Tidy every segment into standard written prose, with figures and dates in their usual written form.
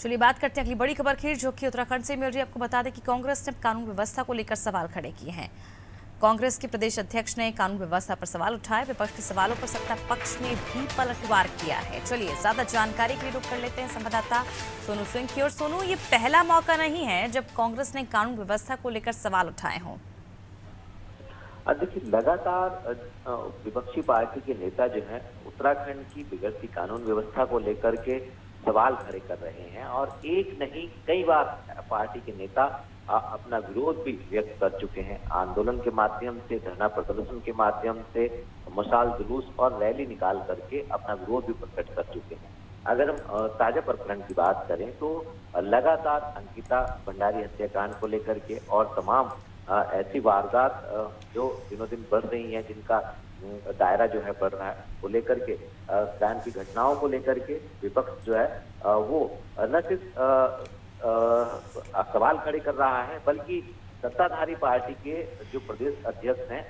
चलिए बात करते हैं अगली बड़ी खबर की, जो कि उत्तराखंड से मिल रही है। आपको बता दें कि कांग्रेस ने कानून व्यवस्था को लेकर सवाल खड़े किए हैं। कांग्रेस के प्रदेश अध्यक्ष ने कानून व्यवस्था पर सवाल उठाए। विपक्ष के सवालों पर सत्ता पक्ष ने भी पलटवार किया है। चलिए ज्यादा जानकारी के लिए रुख कर लेते हैं संवाददाता सोनू सिंह की। और सोनू, ये पहला मौका नहीं है जब कांग्रेस ने कानून व्यवस्था को लेकर सवाल उठाए हों। देखिए, लगातार विपक्षी पार्टी के नेता जो हैं उत्तराखंड की बिगड़ती कानून व्यवस्था को लेकर के सवाल खड़े कर रहे हैं और एक नहीं कई बार पार्टी के नेता अपना विरोध भी व्यक्त कर चुके हैं। आंदोलन के माध्यम से, धरना प्रदर्शन के माध्यम से, मशाल जुलूस और रैली निकाल करके अपना विरोध भी प्रकट कर चुके हैं। अगर हम ताजा प्रकरण की बात करें तो लगातार अंकिता भंडारी हत्याकांड को लेकर के और तमाम ऐसी वारदात जो दिनों दिन बढ़ रही हैं, जिनका दायरा जो है बढ़ रहा है, को लेकर के क्राइम की घटनाओं को लेकर के विपक्ष जो है वो न सिर्फ सवाल खड़े कर रहा है, बल्कि सत्ताधारी पार्टी के जो प्रदेश अध्यक्ष हैं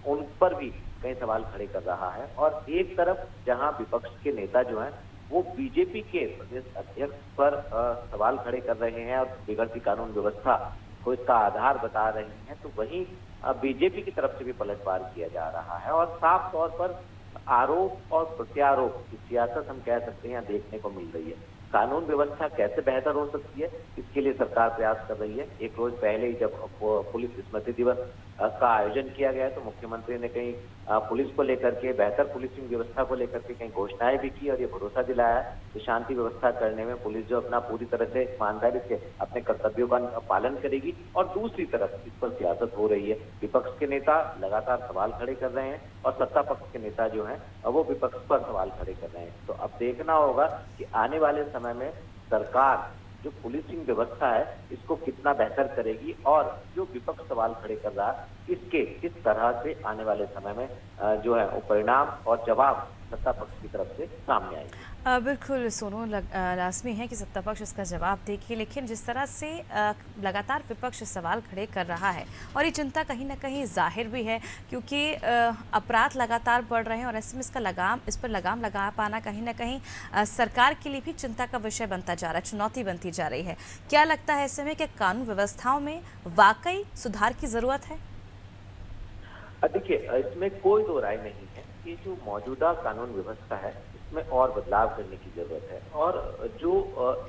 उन पर भी कई सवाल खड़े कर रहा है। और एक तरफ जहां विपक्ष के नेता जो हैं वो बीजेपी के प्रदेश अध्यक्ष पर सवाल खड़े कर रहे हैं और बिगड़ती कानून व्यवस्था को इसका आधार बता रहे हैं, तो वहीं बीजेपी की तरफ से भी पलटवार किया जा रहा है। और साफ तौर पर आरोप और प्रत्यारोप की सियासत हम कह सकते हैं यहाँ देखने को मिल रही है। कानून व्यवस्था कैसे बेहतर हो सकती है, इसके लिए सरकार प्रयास कर रही है। एक रोज पहले ही जब पुलिस स्मृति दिवस का आयोजन किया गया तो मुख्यमंत्री ने कहीं पुलिस को लेकर के, बेहतर पुलिसिंग व्यवस्था को लेकर के कई घोषणाएं भी की और ये भरोसा दिलाया कि शांति व्यवस्था करने में पुलिस जो अपना पूरी तरह से ईमानदारी से अपने कर्तव्यों का पालन करेगी। और दूसरी तरफ इस पर सियासत हो रही है। विपक्ष के नेता लगातार सवाल खड़े कर रहे हैं और सत्ता पक्ष के नेता जो हैं वो विपक्ष पर सवाल खड़े कर रहे हैं। तो अब देखना होगा कि आने वाले समय में सरकार जो पुलिसिंग व्यवस्था है इसको कितना बेहतर करेगी और जो विपक्ष सवाल खड़े कर रहा है इसके किस तरह से आने वाले समय में जो है वो परिणाम और जवाब सत्ता पक्ष की तरफ से सामने आएगी। बिल्कुल सोनू, लाजमी है कि सत्ता पक्ष इसका जवाब देगी, लेकिन जिस तरह से लगातार विपक्ष सवाल खड़े कर रहा है और ये चिंता कहीं ना कहीं जाहिर भी है, क्योंकि अपराध लगातार बढ़ रहे हैं और ऐसे में इस पर लगाम लगा पाना कहीं ना कहीं सरकार के लिए भी चिंता का विषय बनता जा रहा है, चुनौती बनती जा रही है। क्या लगता है ऐसे में कि कानून व्यवस्थाओं में वाकई सुधार की ज़रूरत है? देखिए, इसमें कोई दो राय नहीं है कि जो मौजूदा कानून व्यवस्था है इसमें और बदलाव करने की जरूरत है और जो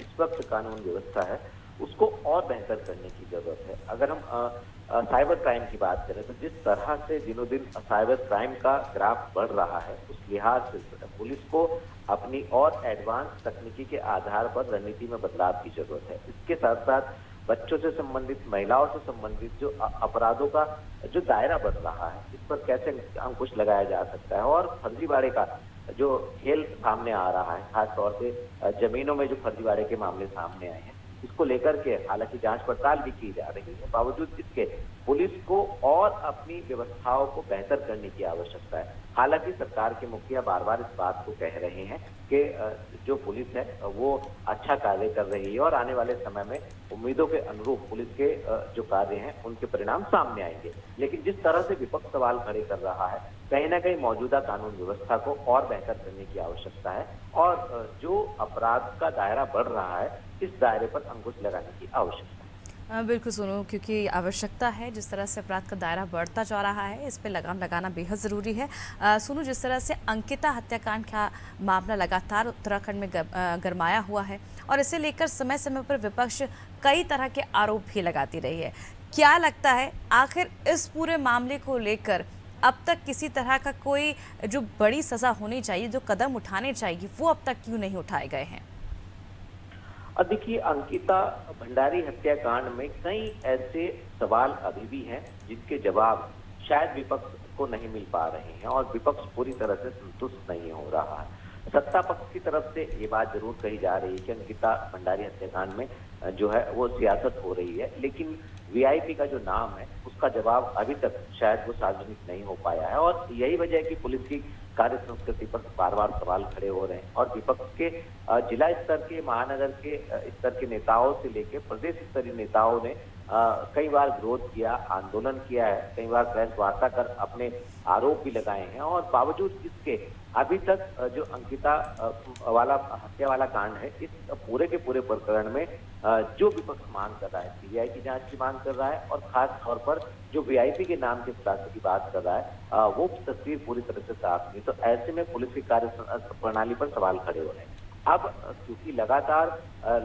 इस वक्त कानून व्यवस्था है उसको और बेहतर करने की जरूरत है। अगर हम साइबर क्राइम की बात करें तो जिस तरह से दिनों दिन साइबर क्राइम का ग्राफ बढ़ रहा है, उस लिहाज से पुलिस को अपनी और एडवांस तकनीकी के आधार पर रणनीति में बदलाव की जरूरत है। इसके साथ साथ बच्चों से संबंधित, महिलाओं से संबंधित जो अपराधों का जो दायरा बढ़ रहा है इस पर कैसे अंकुश लगाया जा सकता है और फर्जीवाड़े का जो खेल सामने आ रहा है, खासतौर से जमीनों में जो फर्जीवाड़े के मामले सामने आए हैं, इसको लेकर के हालांकि जांच पड़ताल भी की जा रही है, बावजूद इसके पुलिस को और अपनी व्यवस्थाओं को बेहतर करने की आवश्यकता है। हालांकि सरकार के मुखिया बार बार इस बात को कह रहे हैं कि जो पुलिस है वो अच्छा कार्य कर रही है और आने वाले समय में उम्मीदों के अनुरूप पुलिस के जो कार्य हैं उनके परिणाम सामने आएंगे। लेकिन जिस तरह से विपक्ष सवाल खड़े कर रहा है, कहीं ना कहीं मौजूदा कानून व्यवस्था को और बेहतर करने की आवश्यकता है और जो अपराध का दायरा बढ़ रहा है इस दायरे पर अंकुश लगाने की आवश्यकता है। बिल्कुल सुनो, क्योंकि आवश्यकता है, जिस तरह से अपराध का दायरा बढ़ता जा रहा है इस पे लगाम लगाना बेहद ज़रूरी है। सुनो, जिस तरह से अंकिता हत्याकांड का मामला लगातार उत्तराखंड में गरमाया हुआ है और इसे लेकर समय समय पर विपक्ष कई तरह के आरोप भी लगाती रही है, क्या लगता है आखिर इस पूरे मामले को लेकर अब तक किसी तरह का कोई जो बड़ी सज़ा होनी चाहिए, जो कदम उठाने चाहिए, वो अब तक क्यों नहीं उठाए गए हैं? और देखिए, अंकिता भंडारी हत्याकांड में कई ऐसे सवाल अभी भी हैं जिनके जवाब शायद विपक्ष को नहीं मिल पा रहे हैं और विपक्ष पूरी तरह से संतुष्ट नहीं हो रहा है। सत्ता पक्ष की तरफ से ये बात जरूर कही जा रही है कि अंकिता भंडारी हत्याकांड में जो है वो सियासत हो रही है, लेकिन वीआईपी का जो नाम है उसका जवाब अभी तक शायद वो सार्वजनिक नहीं हो पाया है और यही वजह है कि पुलिस की कार्य संस्कृति पर बार बार सवाल खड़े हो रहे हैं और विपक्ष के जिला स्तर के, महानगर के स्तर के नेताओं से लेकर प्रदेश स्तरीय नेताओं ने कई बार विरोध किया, आंदोलन किया है, कई बार प्रेस वार्ता कर अपने आरोप भी लगाए हैं और बावजूद इसके अभी तक जो अंकिता वाला हत्या वाला कांड है, इस पूरे के पूरे प्रकरण में जो विपक्ष मांग कर रहा है, सीबीआई की जांच की मांग कर रहा है और खास तौर पर जो वीआईपी के नाम के खुलासे की बात कर रहा है, वो तस्वीर पूरी तरह से साफ नहीं। तो ऐसे में पुलिस की कार्य प्रणाली पर सवाल खड़े हो रहे हैं। अब क्योंकि लगातार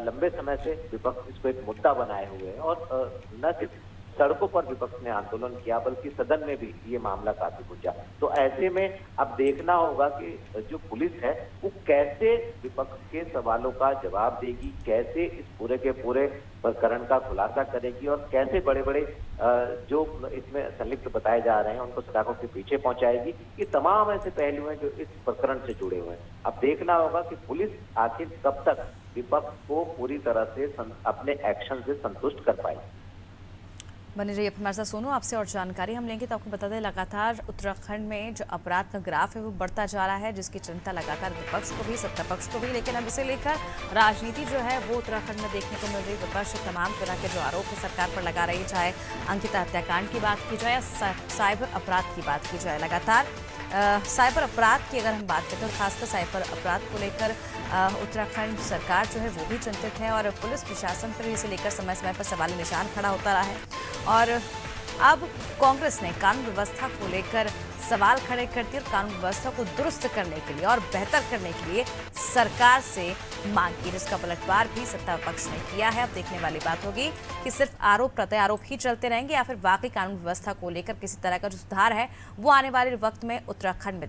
लंबे समय से विपक्ष इसको एक मुद्दा बनाए हुए है और न सिर्फ सड़कों पर विपक्ष ने आंदोलन किया बल्कि सदन में भी ये मामला काफी गुंजा। तो ऐसे में अब देखना होगा कि जो पुलिस है वो कैसे विपक्ष के सवालों का जवाब देगी, कैसे इस पूरे के पूरे प्रकरण का खुलासा करेगी और कैसे बड़े बड़े जो इसमें संलिप्त बताए जा रहे हैं उनको सलाखों के पीछे पहुंचाएगी। ये तमाम ऐसे पहलू हैं जो इस प्रकरण से जुड़े हुए हैं। अब देखना होगा कि पुलिस आखिर कब तक विपक्ष को पूरी तरह से अपने एक्शन से संतुष्ट कर पाएगी। बने रहिए हमारे साथ। सोनू, आपसे और जानकारी हम लेंगे। तो आपको बता दें, लगातार उत्तराखंड में जो अपराध का ग्राफ है वो बढ़ता जा रहा है, जिसकी चिंता लगातार विपक्ष को भी, सत्ता पक्ष को भी। लेकिन अब इसे लेकर राजनीति जो है वो उत्तराखंड में देखने को मिल रही। विपक्ष तमाम तरह के जो आरोप है सरकार पर लगा रही, चाहे अंकिता हत्याकांड की बात की जाए या साइबर अपराध की बात की जाए। लगातार साइबर अपराध की अगर हम बात करें तो खासकर साइबर अपराध को लेकर उत्तराखंड सरकार जो है वो भी चिंतित है और पुलिस प्रशासन पर इसे लेकर समय समय पर सवाल निशान खड़ा होता रहा है। और अब कांग्रेस ने कानून व्यवस्था को लेकर सवाल खड़े कर दिए और कानून व्यवस्था को दुरुस्त करने के लिए और बेहतर करने के लिए सरकार से मांग की, जिसका पलटवार भी सत्ता पक्ष ने किया है। अब देखने वाली बात होगी कि सिर्फ आरोप प्रत्यारोप ही चलते रहेंगे या फिर वाकई कानून व्यवस्था को लेकर किसी तरह का जो सुधार है वो आने वाले वक्त में उत्तराखंड में